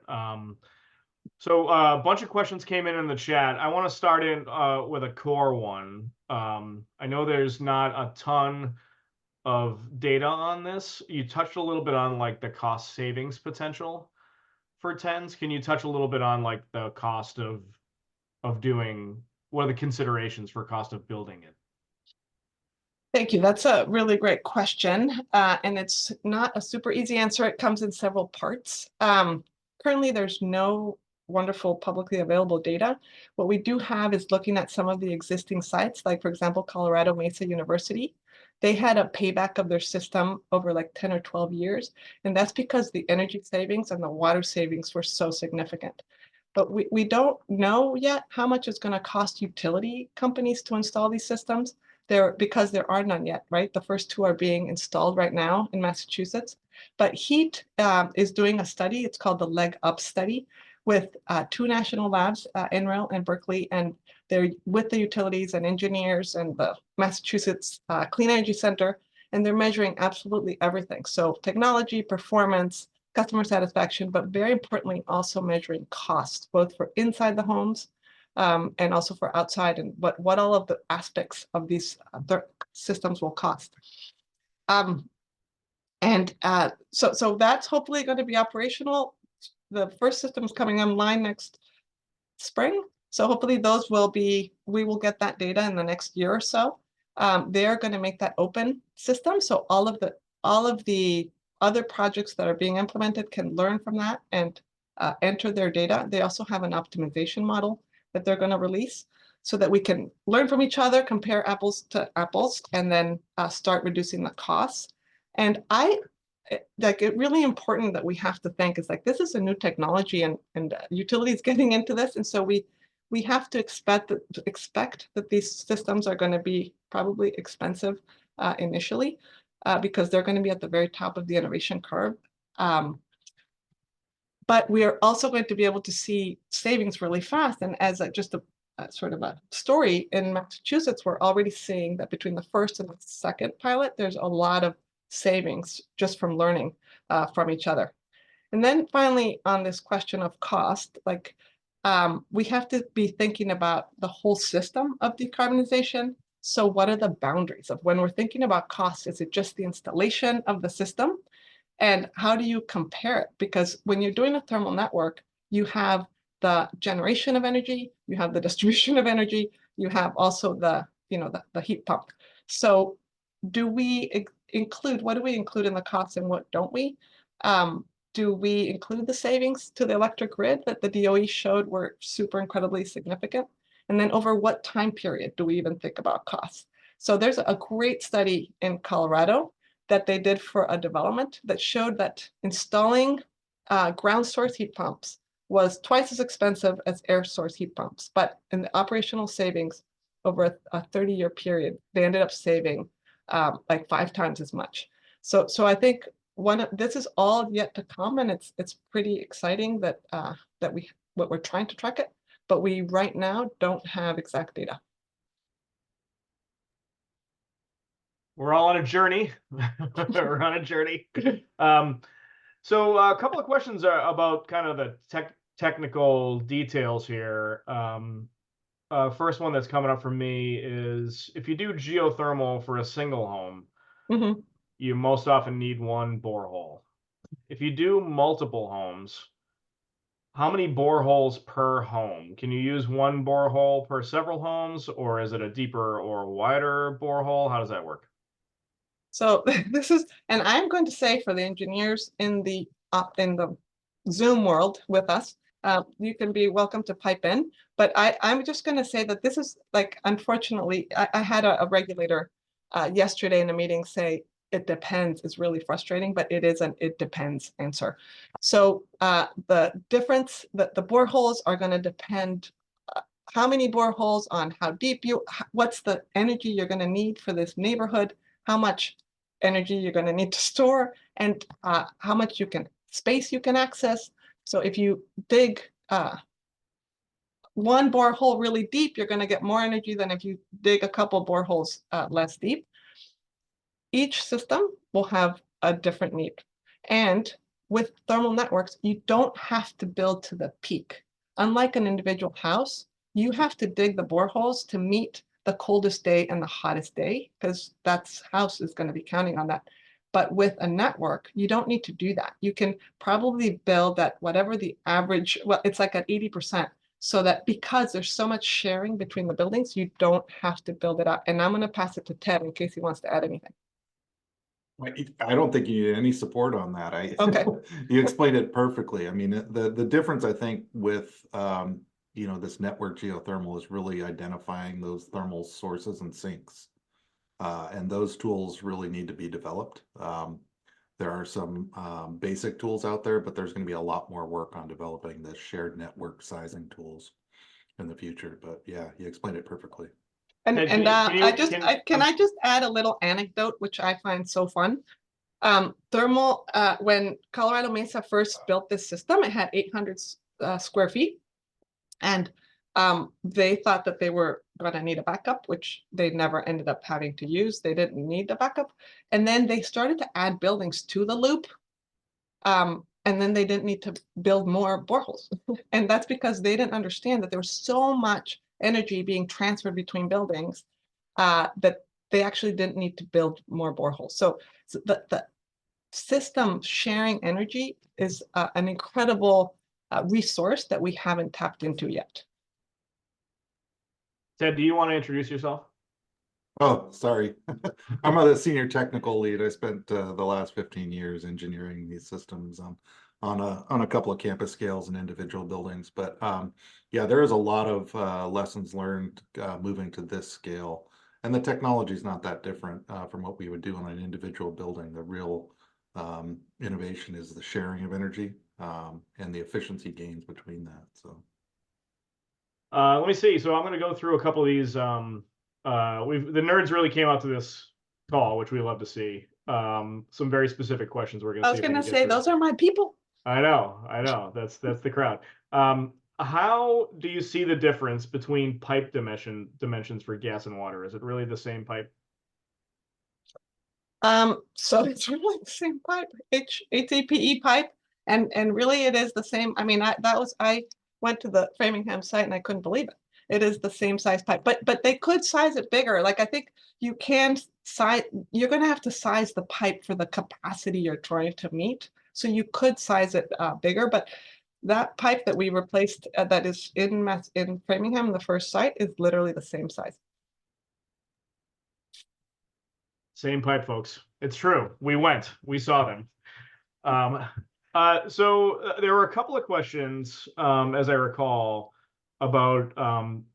So a bunch of questions came in the chat. I want to start in with a core one. I know there's not a ton of data on this. You touched a little bit on like the cost savings potential for TENS. Can you touch a little bit on like the cost of doing, what are the considerations for cost of building it? Thank you. That's a really great question. And it's not a super easy answer. It comes in several parts. Currently, there's no wonderful publicly available data. What we do have is looking at some of the existing sites, like for example, Colorado Mesa University. They had a payback of their system over like 10 or 12 years. And that's because the energy savings and the water savings were so significant. but we don't know yet how much it's going to cost utility companies to install these systems. Because there are none yet, right? The first two are being installed right now in Massachusetts. But HEAT is doing a study. It's called the Leg Up study with two national labs, NREL and Berkeley, and they're with the utilities and engineers and the Massachusetts Clean Energy Center, and they're measuring absolutely everything. So technology, performance, customer satisfaction, but very importantly, also measuring cost, both for inside the homes and also for outside, and what all of the aspects of these systems will cost. So that's hopefully going to be operational. The first system is coming online next spring. So hopefully we will get that data in the next year or so. They're going to make that open system. So all of the other projects that are being implemented can learn from that and enter their data. They also have an optimization model that they're going to release so that we can learn from each other, compare apples to apples, and then start reducing the costs. And it's really important that we have to think is like, this is a new technology and utilities getting into this. And so we have to expect that these systems are going to be probably expensive initially because they're going to be at the very top of the innovation curve. But we are also going to be able to see savings really fast. And as just a sort of a story, in Massachusetts, we're already seeing that between the first and the second pilot, there's a lot of savings just from learning from each other. And then finally, on this question of cost, like we have to be thinking about the whole system of decarbonization. So what are the boundaries of when we're thinking about cost? Is it just the installation of the system? And how do you compare it? Because when you're doing a thermal network, you have the generation of energy, you have the distribution of energy, you have also the heat pump. So do we include, what do we include in the costs and what don't we? Do we include the savings to the electric grid that the DOE showed were super incredibly significant? And then over what time period do we even think about costs? So there's a great study in Colorado that they did for a development that showed that installing ground source heat pumps was twice as expensive as air source heat pumps. But in the operational savings over a 30-year period, they ended up saving like 5 times as much. So I think this is all yet to come, and it's pretty exciting that we're trying to track it, but we right now don't have exact data. We're all on a journey. We're on a journey. So a couple of questions about kind of the technical details here. First one that's coming up for me is if you do geothermal for a single home, Mm-hmm. you most often need one borehole. If you do multiple homes, how many boreholes per home? Can you use one borehole per several homes, or is it a deeper or wider borehole? How does that work? So this is, and I'm going to say for the engineers in the Zoom world with us, you can be welcome to pipe in. But I'm just going to say that this is like, unfortunately, I had a regulator yesterday in a meeting say it depends is really frustrating, but it is an it depends answer. So the difference that the boreholes are going to depend how many boreholes on how deep what's the energy you're going to need for this neighborhood, how much energy you're going to need to store, and how much space you can access. So if you dig one borehole really deep, you're going to get more energy than if you dig a couple boreholes less deep. Each system will have a different need. And with thermal networks, you don't have to build to the peak. Unlike an individual house, you have to dig the boreholes to meet the coldest day and the hottest day, because that's house is going to be counting on that. But with a network, you don't need to do that. You can probably build at whatever the average, well, it's like at 80%, so that because there's so much sharing between the buildings, you don't have to build it up. And I'm going to pass it to Ted in case he wants to add anything. I don't think you need any support on that. Okay. You explained it perfectly. I mean, the difference I think with this network geothermal is really identifying those thermal sources and sinks, and those tools really need to be developed. there are some basic tools out there, but there's going to be a lot more work on developing the shared network sizing tools in the future. But yeah, you explained it perfectly. And Ted, and can you can I just add a little anecdote which I find so fun? Thermal, when Colorado Mesa first built this system, it had 800 square feet, and they thought that they were going to need a backup, which they never ended up having to use. They didn't need the backup, and then they started to add buildings to the loop, and then they didn't need to build more boreholes, and that's because they didn't understand that there was so much energy being transferred between buildings that they actually didn't need to build more boreholes. So the system sharing energy is an incredible resource that we haven't tapped into yet. Ted, do you want to introduce yourself? Oh, sorry. I'm a senior technical lead. I spent the last 15 years engineering these systems on a couple of campus scales and individual buildings. But yeah, there is a lot of lessons learned moving to this scale. And the technology is not that different from what we would do on an individual building. The real innovation is the sharing of energy and the efficiency gains between that. So let me see. So I'm going to go through a couple of these. The nerds really came out to this call, which we love to see. Some very specific questions we're going to I see. was going to say, those are my people. I know. That's the crowd. How do you see the difference between pipe dimensions for gas and water? Is it really the same pipe? So it's really the same pipe, HDPE pipe, and really it is the same. I mean, I went to the Framingham site and I couldn't believe it. It is the same size pipe, but they could size it bigger. Like I think you can size. You're going to have to size the pipe for the capacity you're trying to meet. So you could size it bigger, but that pipe that we replaced that is in Framingham, the first site, is literally the same size. Same pipe, folks. It's true. We saw them. So there were a couple of questions, as I recall, about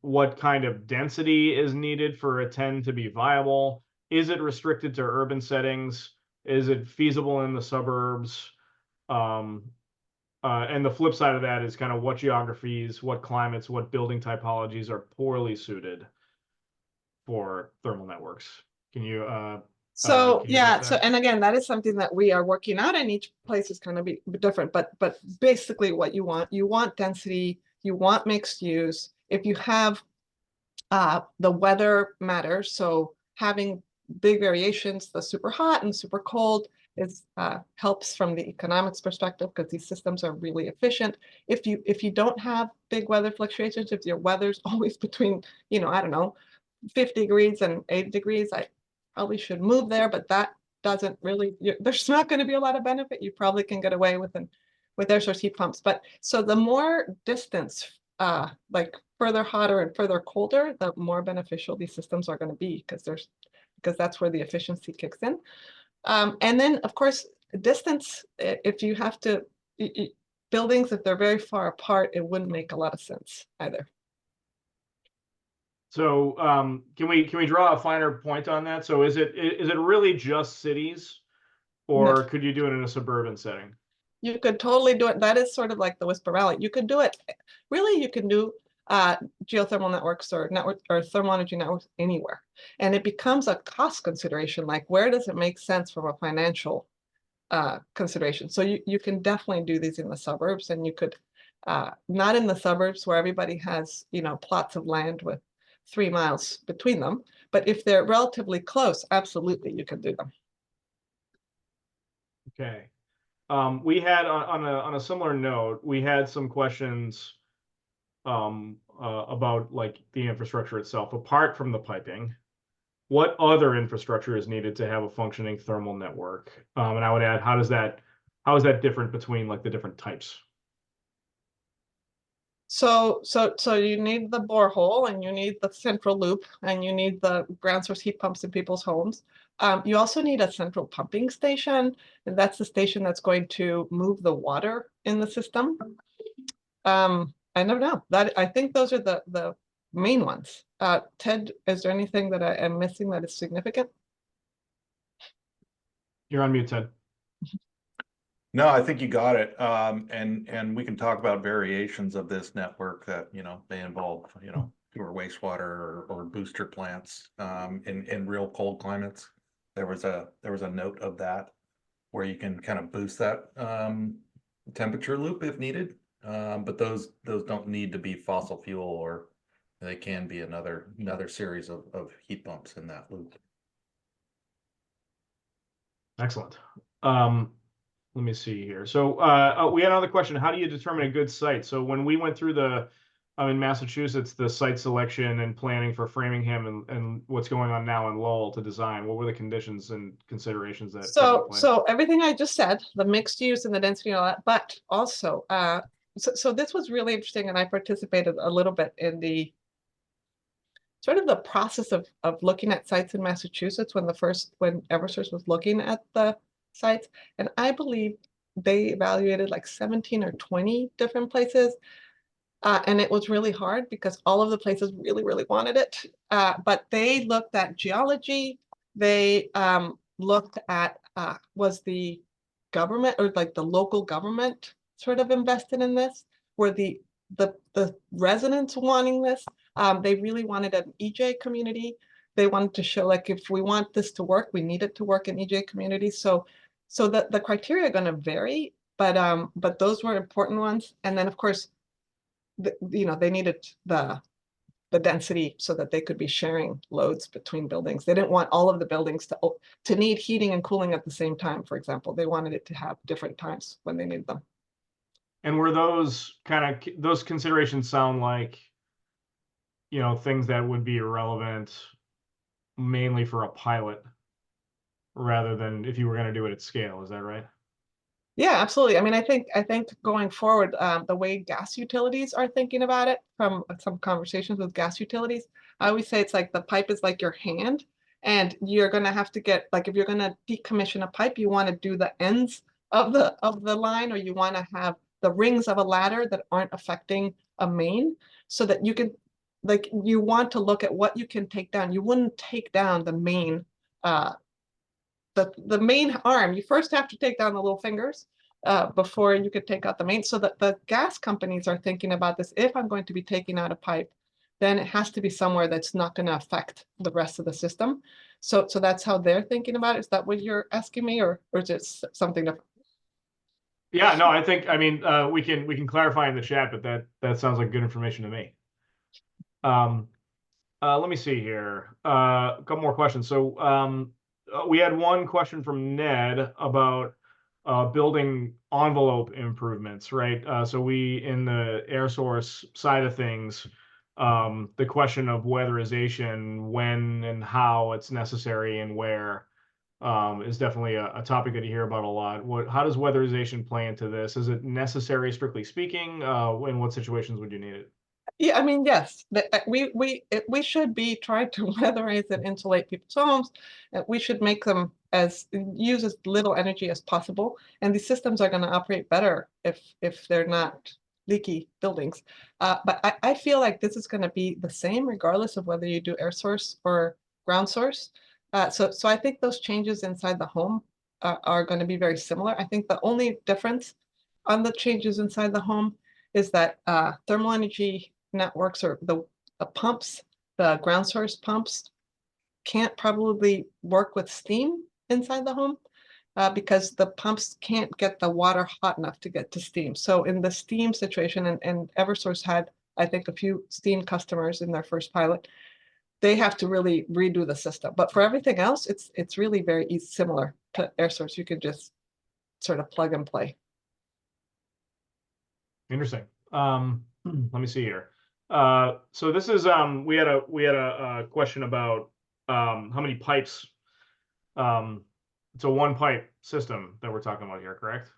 what kind of density is needed for a 10 to be viable. Is it restricted to urban settings? Is it feasible in the suburbs? And the flip side of that is kind of what geographies, what climates, what building typologies are poorly suited for thermal networks. Can you So can you yeah, address so that? and again, that is something that we are working out, and each place is going to be different. But basically, what you want density, you want mixed use. If you have the weather matters, so having big variations, the super hot and super cold is helps from the economics perspective because these systems are really efficient. If you don't have big weather fluctuations, if your weather's always between, I don't know, 50 degrees and 80 degrees, I probably should move there, but that doesn't really, there's not going to be a lot of benefit. You probably can get away with air source heat pumps. But so the more distance, like further hotter and further colder, the more beneficial these systems are going to be because that's where the efficiency kicks in. And then of course, distance, if you have to, buildings, if they're very far apart, it wouldn't make a lot of sense either. So can we draw a finer point on that? So is it really just cities, or could you do it in a suburban setting? You could totally do it. That is sort of like the Whisper Valley. You could do it. Really, you can do geothermal networks or thermal energy networks anywhere. And it becomes a cost consideration, like where does it make sense from a financial consideration? So you can definitely do these in the suburbs, and you could not in the suburbs where everybody has, plots of land with 3 miles between them. But if they're relatively close, absolutely, you can do them. Okay. We had on a similar note, we had some questions about like the infrastructure itself, apart from the piping. What other infrastructure is needed to have a functioning thermal network? And I would add, how is that different between like the different types? So you need the borehole, and you need the central loop, and you need the ground source heat pumps in people's homes. You also need a central pumping station, and that's the station that's going to move the water in the system. I don't know. I think those are the main ones. Ted, is there anything that I am missing that is significant? You're on mute, Ted. No, I think you got it. And we can talk about variations of this network that, may involve, pure wastewater or booster plants, in real cold climates. There was a note of that where you can kind of boost that, temperature loop if needed. But those don't need to be fossil fuel, or they can be another series of heat pumps in that loop. Excellent. Let me see here. So we had another question. How do you determine a good site? So when we went through in Massachusetts, the site selection and planning for Framingham and what's going on now in Lowell to design, what were the conditions and considerations that come into play? So everything I just said, the mixed use and the density and all that, but also, so this was really interesting, and I participated a little bit in the sort of the process of looking at sites in Massachusetts when Eversource was looking at the sites. And I believe they evaluated like 17 or 20 different places. And it was really hard because all of the places really, really wanted it. But they looked at geology. They looked at, was the government or like the local government sort of invested in this? Were the residents wanting this? They really wanted an EJ community. They wanted to show like, if we want this to work, we need it to work in EJ communities. So the criteria are going to vary, but those were important ones. And then of course, they needed the density so that they could be sharing loads between buildings. They didn't want all of the buildings to need heating and cooling at the same time, for example. They wanted it to have different times when they need them. And were those those considerations sound like, things that would be irrelevant mainly for a pilot rather than if you were going to do it at scale? Is that right? Yeah, absolutely. I mean, I think going forward, the way gas utilities are thinking about it, from some conversations with gas utilities, I always say it's like the pipe is like your hand, and you're going to have to get, like, if you're going to decommission a pipe, you want to do the ends of the line, or you want to have the rings of a ladder that aren't affecting a main, so that you can, like, you want to look at what you can take down. You wouldn't take down the main the main arm. You first have to take down the little fingers before you could take out the main. So that the gas companies are thinking about this. If I'm going to be taking out a pipe, then it has to be somewhere that's not going to affect the rest of the system. So that's how they're thinking about it. Is that what you're asking me, or is it something different? Yeah, no, I mean, we can clarify in the chat, but that sounds like good information to me. Let me see here. A couple more questions. So we had one question from Ned about building envelope improvements, right? So we, in the air source side of things, the question of weatherization, when and how it's necessary and where, is definitely a topic that you hear about a lot. How does weatherization play into this? Is it necessary, strictly speaking? In what situations would you need it? Yeah, I mean, yes, we should be trying to weatherize and insulate people's homes. We should make them use as little energy as possible, and these systems are going to operate better if they're not leaky buildings. But I feel like this is going to be the same regardless of whether you do air source or ground source. So I think those changes inside the home are going to be very similar. I think the only difference on the changes inside the home is that thermal energy networks, or the pumps, the ground source pumps, can't probably work with steam inside the home because the pumps can't get the water hot enough to get to steam. So in the steam situation, and Eversource had, I think, a few steam customers in their first pilot, they have to really redo the system. But for everything else, it's really very similar to air source. You can just sort of plug and play. Interesting. Let me see here. So this is we had a question about how many pipes. It's a one pipe system that we're talking about here, correct?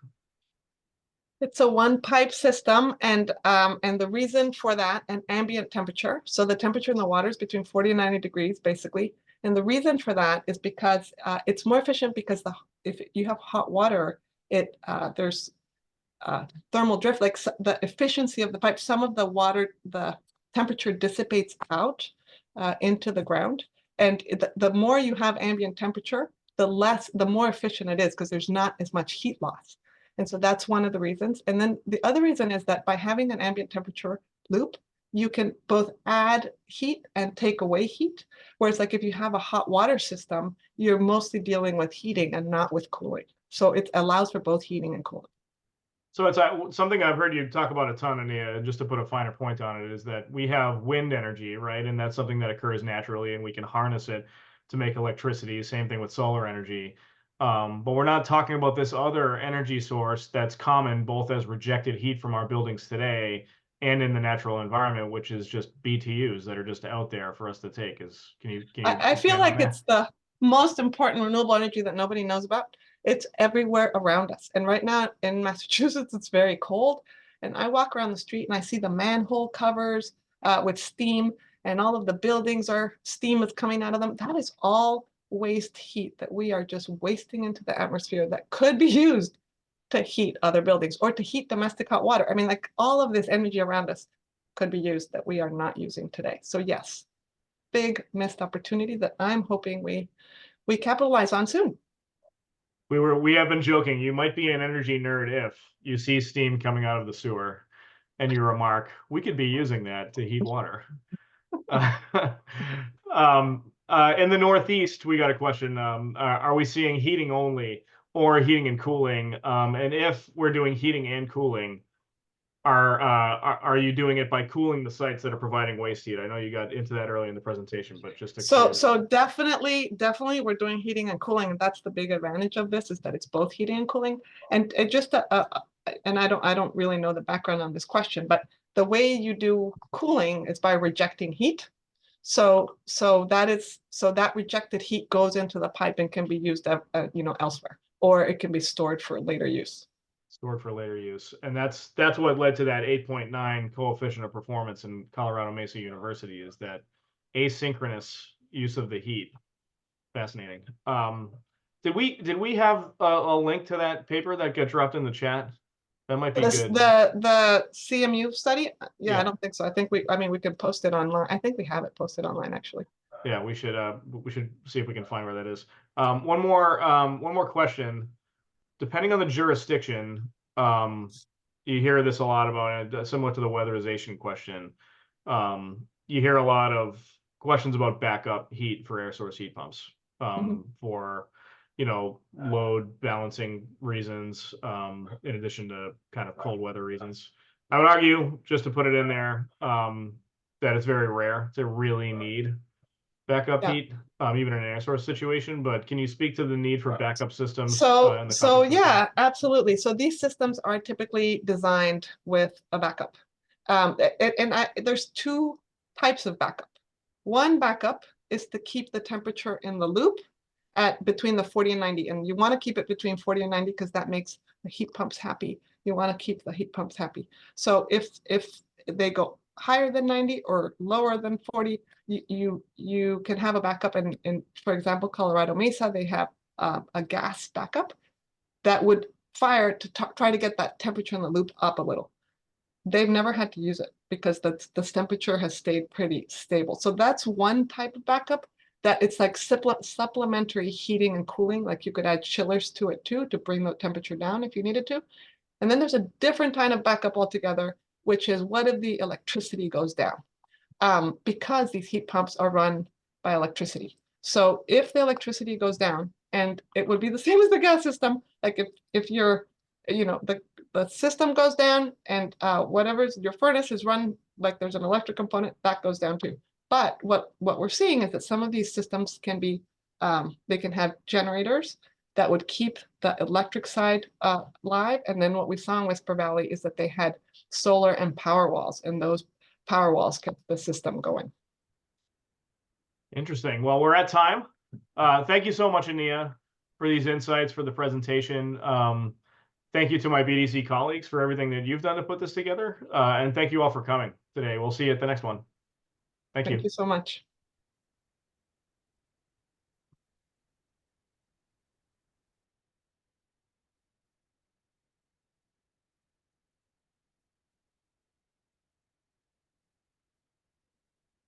It's a one pipe system, and the reason for that, and ambient temperature. So the temperature in the water is between 40 and 90 degrees, basically. And the reason for that is because it's more efficient, because if you have hot water, there's thermal drift, like the efficiency of the pipe. Some of the water, the temperature dissipates out into the ground, and the more you have ambient temperature, the more efficient it is because there's not as much heat loss. And so that's one of the reasons. And then the other reason is that by having an ambient temperature loop, you can both add heat and take away heat. Whereas like if you have a hot water system, you're mostly dealing with heating and not with cooling. So it allows for both heating and cooling. So it's something I've heard you talk about a ton, and just to put a finer point on it, is that we have wind energy, right? And that's something that occurs naturally, and we can harness it to make electricity. Same thing with solar energy. But we're not talking about this other energy source that's common both as rejected heat from our buildings today and in the natural environment, which is just BTUs that are just out there for us to take. Can you I feel expand on like that? it's the most important renewable energy that nobody knows about. It's everywhere around us. And right now in Massachusetts, it's very cold. And I walk around the street and I see the manhole covers with steam, and all of the buildings steam is coming out of them. That is all waste heat that we are just wasting into the atmosphere that could be used to heat other buildings or to heat domestic hot water. I mean, like all of this energy around us could be used that we are not using today. So yes, big missed opportunity that I'm hoping we capitalize on soon. We have been joking. You might be an energy nerd if you see steam coming out of the sewer and you remark, we could be using that to heat water. In the Northeast, we got a question. Are we seeing heating only or heating and cooling? And if we're doing heating and cooling, are you doing it by cooling the sites that are providing waste heat? I know you got into that early in the presentation, but just to So definitely we're doing heating and cooling, and that's the big advantage of this, is that it's both heating and cooling. And it just and I don't really know the background on this question, but the way you do cooling is by rejecting heat. So that rejected heat goes into the pipe and can be used elsewhere, or it can be stored for later use. Stored for later use. And that's what led to that 8.9 coefficient of performance in Colorado Mesa University, is that asynchronous use of the heat. Fascinating. Did we have a link to that paper that got dropped in the chat? That might be good. The CMU study? Yeah, Yeah. I don't think so. I think we could post it online. I think we have it posted online actually. Yeah, we should see if we can find where that is. One more question. Depending on the jurisdiction, you hear this a lot about it, similar to the weatherization question. You hear a lot of questions about backup heat for air source heat pumps, for load balancing reasons, in addition to kind of cold weather reasons. I would argue, just to put it in there, that it's very rare to really need backup heat, even in an air source situation. But can you speak to the need for backup systems? So yeah, absolutely. So these systems are typically designed with a backup. There's two types of backup. One backup is to keep the temperature in the loop at between the 40 and 90. And you want to keep it between 40 and 90 because that makes the heat pumps happy. You want to keep the heat pumps happy. So if they go higher than 90 or lower than 40, you can have a backup. And for example, Colorado Mesa, they have a gas backup that would fire to try to get that temperature in the loop up a little. They've never had to use it because the temperature has stayed pretty stable. So that's one type of backup, that it's like supplementary heating and cooling. Like you could add chillers to it too to bring the temperature down if you needed to. And then there's a different kind of backup altogether, which is what if the electricity goes down? Because these heat pumps are run by electricity. So if the electricity goes down, and it would be the same as the gas system, like if you're, the system goes down and whatever's your furnace is run, like there's an electric component, that goes down too. But what we're seeing is that some of these systems can be, they can have generators that would keep the electric side live. And then what we saw in Whisper Valley is that they had solar and power walls, and those power walls kept the system going. Interesting. Well, we're at time. Thank you so much, Ania, for these insights, for the presentation. Thank you to my BDC colleagues for everything that you've done to put this together. And thank you all for coming today. We'll see you at the next one. Thank you. Thank you so much.